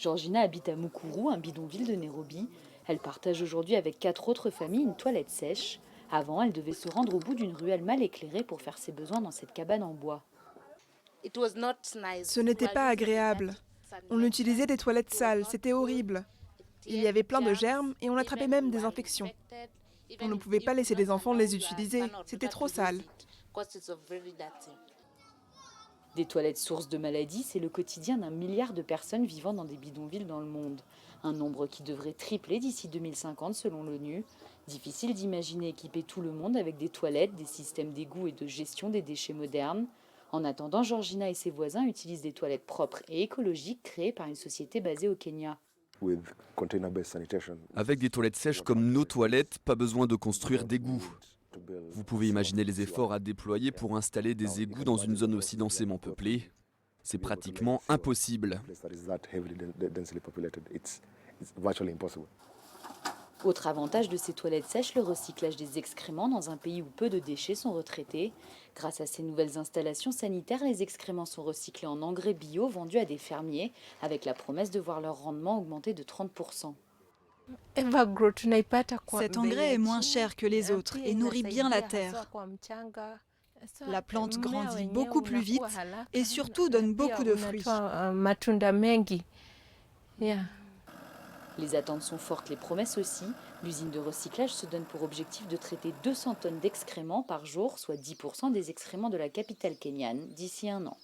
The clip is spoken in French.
Georgina habite à Mukuru, un bidonville de Nairobi. Elle partage aujourd'hui avec 4 autres familles une toilette sèche. Avant, elle devait se rendre au bout d'une ruelle mal éclairée pour faire ses besoins dans cette cabane en bois. Ce n'était pas agréable. On utilisait des toilettes sales, c'était horrible. Il y avait plein de germes et on attrapait même des infections. On ne pouvait pas laisser les enfants les utiliser, c'était trop sale. Des toilettes sources de maladies, c'est le quotidien d'un milliard de personnes vivant dans des bidonvilles dans le monde. Un nombre qui devrait tripler d'ici 2050 selon l'ONU. Difficile d'imaginer équiper tout le monde avec des toilettes, des systèmes d'égout et de gestion des déchets modernes. En attendant, Georgina et ses voisins utilisent des toilettes propres et écologiques créées par une société basée au Kenya. Avec des toilettes sèches comme nos toilettes, pas besoin de construire d'égouts. Vous pouvez imaginer les efforts à déployer pour installer des égouts dans une zone aussi densément peuplée. C'est pratiquement impossible. Autre avantage de ces toilettes sèches, le recyclage des excréments dans un pays où peu de déchets sont retraités. Grâce à ces nouvelles installations sanitaires, les excréments sont recyclés en engrais bio vendus à des fermiers, avec la promesse de voir leur rendement augmenter de 30%. Cet engrais est moins cher que les autres et nourrit bien la terre. La plante grandit beaucoup plus vite et surtout donne beaucoup de fruits. Les attentes sont fortes, les promesses aussi. L'usine de recyclage se donne pour objectif de traiter 200 tonnes d'excréments par jour, soit 10% des excréments de la capitale kenyane, d'ici un an.